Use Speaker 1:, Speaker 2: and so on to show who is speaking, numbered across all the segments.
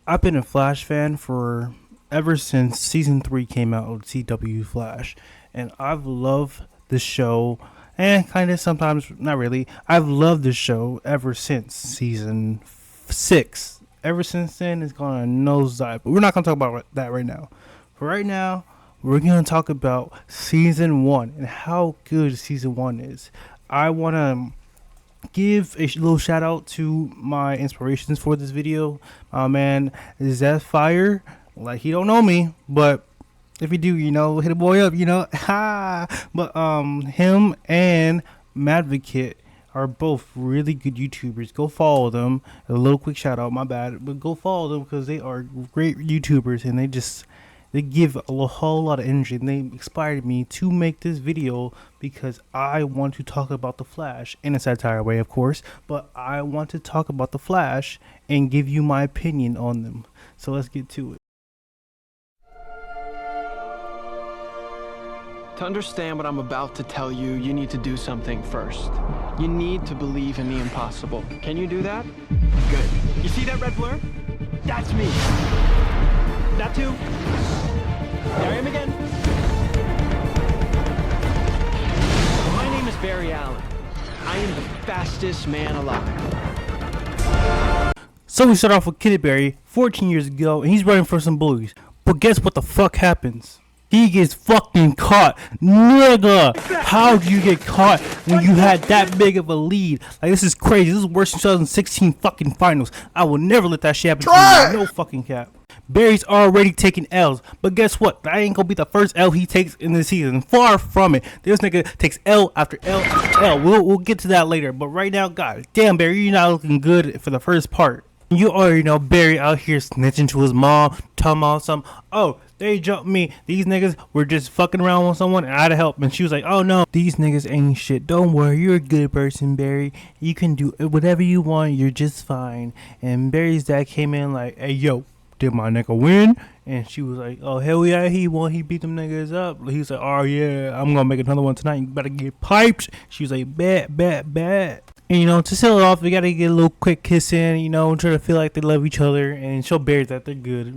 Speaker 1: I've been a Flash fan for ever since season 3 came out of CW Flash, and I've loved the show, and kind of sometimes not really. I've loved the show ever since season 6. Ever since then, it's gone on a nosedive. But we're not gonna talk about that right now. For right now, we're gonna talk about season 1 and how good season 1 is. I wanna give a little shout out to my inspirations for this video. My man Zephyr, like he don't know me, but if you do, hit a boy up, ha. But him and Madvocate are both really good YouTubers. Go follow them. A little quick shout out, my bad, but go follow them because they are great YouTubers and they give a whole lot of energy, and they inspired me to make this video because I want to talk about the Flash in a satire way, of course, but I want to talk about the Flash and give you my opinion on them. So let's get to it.
Speaker 2: To understand what I'm about to tell you, you need to do something first. You need to believe in the impossible. Can you do that? Good. You see that red blur? That's me. That too. There I am again. My name is Barry Allen. I am the fastest man alive.
Speaker 1: So we start off with Kid Barry 14 years ago, and he's running for some bullies. But guess what the fuck happens? He gets fucking caught. Nigga, how do you get caught when you had that big of a lead? Like, this is crazy. This is worse than 2016 fucking finals. I will never let that shit happen to me. No fucking cap. Barry's already taking L's, but guess what? That ain't gonna be the first L he takes in the season. Far from it. This nigga takes L after L after L. We'll get to that later. But right now, god damn, Barry, you're not looking good for the first part. You already know Barry out here snitching to his mom, talking about some, oh, they jumped me. These niggas were just fucking around with someone and I had to help. And she was like, oh no, these niggas ain't shit. Don't worry, you're a good person, Barry. You can do whatever you want. You're just fine. And Barry's dad came in like, hey, yo, did my nigga win? And she was like, oh, hell yeah, he won. He beat them niggas up. He was like, oh yeah, I'm gonna make another one tonight. You better get piped. She was like, bet. And, to seal it off, we got to get a little quick kiss in, try to feel like they love each other and show Barry that they're good.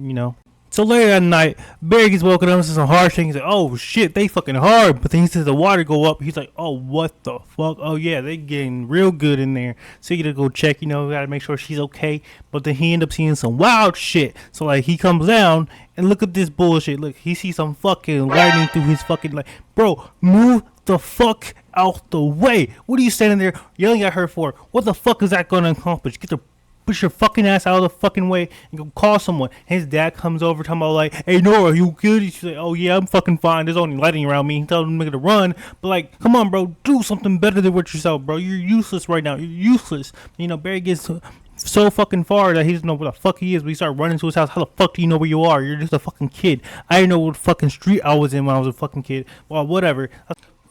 Speaker 1: So later that night, Barry gets woken up to some hard shit. He's like, oh shit, they fucking hard. But then he sees the water go up. He's like, oh, what the fuck? Oh yeah, they getting real good in there. So you gotta go check, gotta make sure she's okay. But then he end up seeing some wild shit. So like he comes down and look at this bullshit. Look, he sees some fucking lightning through his fucking like, bro, move the fuck out the way. What are you standing there yelling at her for? What the fuck is that gonna accomplish? Push your fucking ass out of the fucking way and go call someone. His dad comes over talking about like, hey Nora, you good? She's like, oh yeah, I'm fucking fine. There's only lightning around me. He tells him to run. But like, come on bro, do something better than what yourself, bro. You're useless right now. You're useless. Barry gets so fucking far that he doesn't know where the fuck he is. We start running to his house. How the fuck do you know where you are? You're just a fucking kid. I didn't know what fucking street I was in when I was a fucking kid. Well, whatever.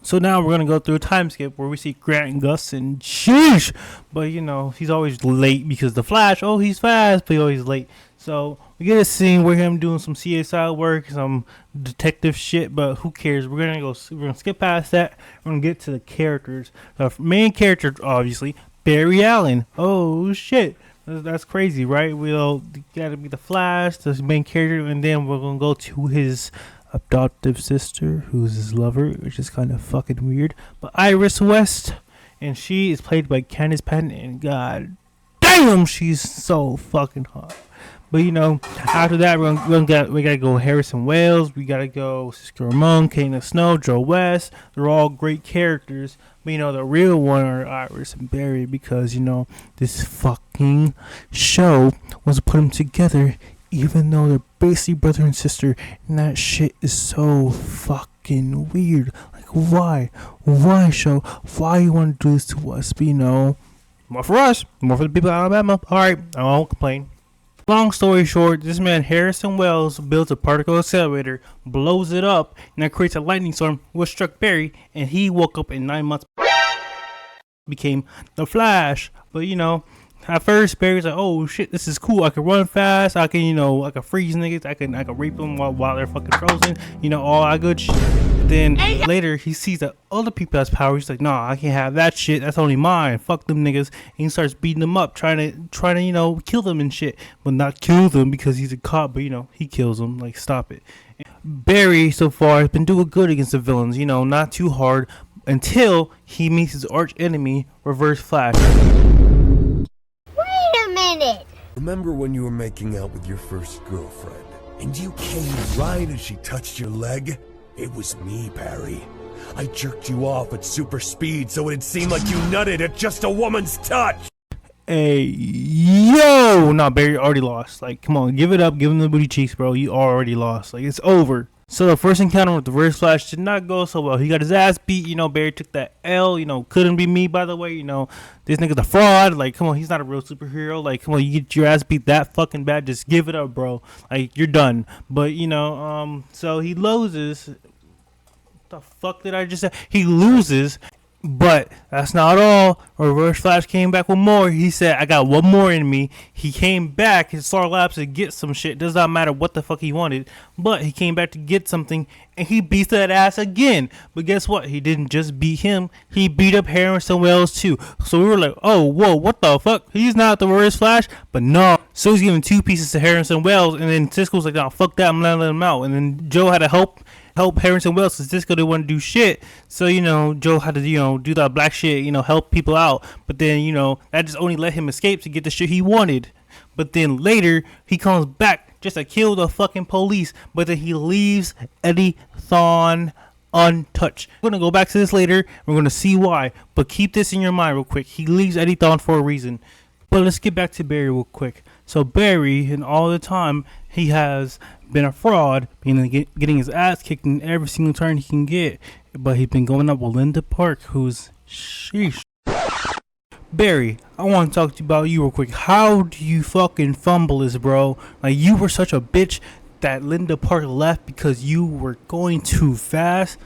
Speaker 1: So now we're going to go through a time skip where we see Grant and Gus and sheesh. But, he's always late because the Flash, oh, he's fast, but he's always late. So we get a scene where him doing some CSI work, some detective shit, but who cares? We're going to skip past that. We're going to get to the characters. The main character, obviously, Barry Allen. Oh, shit. That's crazy, right? We'll got to be the Flash, the main character, and then we're going to go to his adoptive sister, who's his lover, which is kind of fucking weird. But Iris West, and she is played by Candice Patton, and god damn, she's so fucking hot. But after that, we gotta go Harrison Wells, we gotta go Cisco Ramon, Kane Snow, Joe West. They're all great characters. But the real one are Iris and Barry, because this fucking show was to put them together, even though they're basically brother and sister, and that shit is so fucking weird. Like, why? Why, show? Why you want to do this to us? But, more for us, more for the people of Alabama. Alright, I won't complain. Long story short, this man Harrison Wells builds a particle accelerator, blows it up, and that creates a lightning storm, which struck Barry, and he woke up in 9 months, became the Flash. But, at first, Barry's like, oh shit, this is cool. I can run fast. I can, I can freeze niggas. I can rape them while they're fucking frozen. All that good shit. Then later he sees that other people has power. He's like, nah, I can't have that shit. That's only mine. Fuck them niggas. And he starts beating them up, trying to you know, kill them and shit. But not kill them because he's a cop, but you know, he kills them. Like, stop it. Barry so far has been doing good against the villains, you know, not too hard until he meets his arch enemy, Reverse Flash.
Speaker 3: Wait a minute!
Speaker 4: Remember when you were making out with your first girlfriend, and you came right as she touched your leg? It was me, Barry. I jerked you off at super speed so it'd seem like you nutted at just a woman's touch!
Speaker 1: Hey, yo! Nah, Barry already lost. Like, come on, give it up, give him the booty cheeks, bro. You already lost. Like, it's over. So the first encounter with the Reverse Flash did not go so well. He got his ass beat, you know, Barry took that L, you know, couldn't be me, by the way, you know, this nigga's a fraud. Like, come on, he's not a real superhero. Like, come on, you get your ass beat that fucking bad, just give it up, bro. Like, you're done. But, you know, so he loses. What the fuck did I just say? He loses. But that's not all. Reverse Flash came back with more. He said, I got one more in me. He came back. His Star Labs to get some shit. Does not matter what the fuck he wanted. But he came back to get something. And he beats that ass again. But guess what? He didn't just beat him. He beat up Harrison Wells too. So we were like, oh, whoa, what the fuck? He's not the Reverse Flash? But no. So he's giving 2 pieces to Harrison Wells. And then Cisco's like, no, fuck that. I'm not letting him out. And then Joe had to help Harrison Wells because Cisco didn't want to do shit. So, you know, Joe had to, you know, do that black shit, you know, help people out. But then, you know, that just only let him escape to get the shit he wanted. But then later, he comes back just to kill the fucking police. But then he leaves Eddie Thawne untouched. We're going to go back to this later. We're going to see why. But keep this in your mind real quick. He leaves Eddie Thawne for a reason. But let's get back to Barry real quick. So Barry, and all the time, he has been a fraud, getting his ass kicked in every single turn he can get. But he's been going up with Linda Park, who's sheesh. Barry, I want to talk to you about you real quick. How do you fucking fumble this, bro? Like, you were such a bitch that Linda Park left because you were going too fast.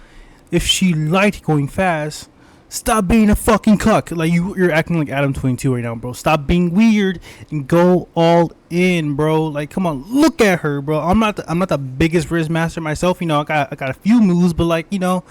Speaker 1: If she liked going fast, stop being a fucking cuck. Like, you're acting like Adam 22 right now, bro. Stop being weird and go all in, bro. Like, come on, look at her, bro. I'm not the biggest wrist master myself. You know, I got a few moves, but like, you know,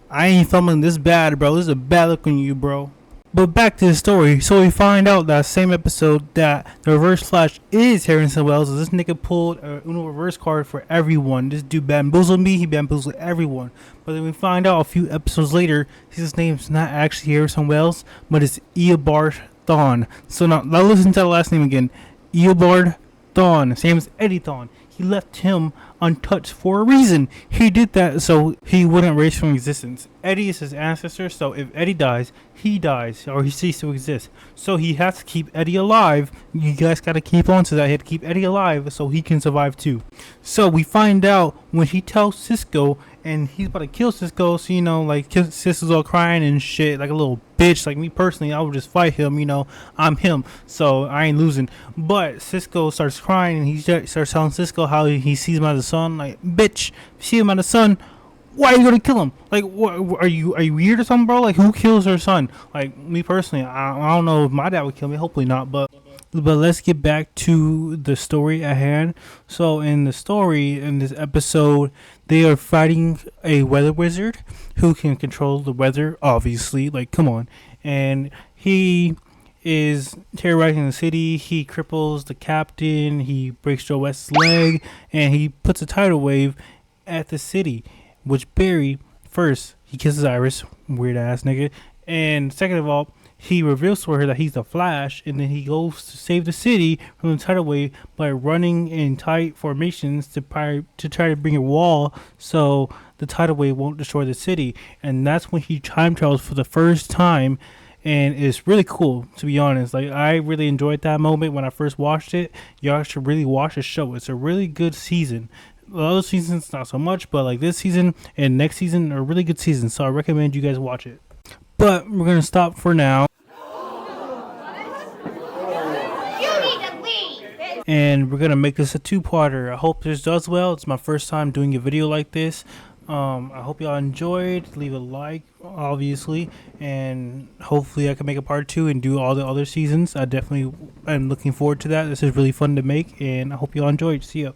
Speaker 1: I ain't fumbling this bad, bro. This is a bad look on you, bro. But back to the story. So we find out that same episode that the Reverse Flash is Harrison Wells. This nigga pulled a Uno reverse card for everyone. This dude bamboozled me. He bamboozled everyone. But then we find out a few episodes later, his name's not actually Harrison Wells, but it's Eobard Thawne. So now listen to the last name again. Eobard Thawne. Same as Eddie Thawne. He left him untouched for a reason. He did that so he wouldn't erase from existence. Eddie is his ancestor, so if Eddie dies, he dies, or he ceases to exist. So he has to keep Eddie alive. You guys gotta keep on to that. He had to keep Eddie alive so he can survive too. So we find out when he tells Cisco, and he's about to kill Cisco, so you know, like, Cisco's all crying and shit, like a little bitch. Like, me personally, I would just fight him, you know, I'm him, so I ain't losing. But Cisco starts crying, and he starts telling Cisco how he sees him as a son. Like, bitch, if you see him as a son, why are you gonna kill him? Like, what, are you weird or something, bro? Like, who kills her son? Like, me personally, I don't know if my dad would kill me. Hopefully not. But let's get back to the story at hand. So in the story, in this episode, they are fighting a weather wizard who can control the weather, obviously. Like, come on. And he is terrorizing the city. He cripples the captain. He breaks Joe West's leg. And he puts a tidal wave at the city. Which Barry, first, he kisses Iris, weird ass nigga, and second of all, he reveals to her that he's the Flash, and then he goes to save the city from the tidal wave by running in tight formations to try to bring a wall so the tidal wave won't destroy the city. And that's when he time travels for the first time, and it's really cool, to be honest. Like, I really enjoyed that moment when I first watched it. Y'all should really watch the show. It's a really good season. The other seasons not so much, but like this season and next season are really good seasons, so I recommend you guys watch it. But we're gonna stop for now, and we're gonna make this a 2-parter. I hope this does well. It's my first time doing a video like this. I hope y'all enjoyed. Leave a like, obviously, and hopefully I can make a part 2 and do all the other seasons. I definitely am looking forward to that. This is really fun to make, and I hope y'all enjoyed. See ya.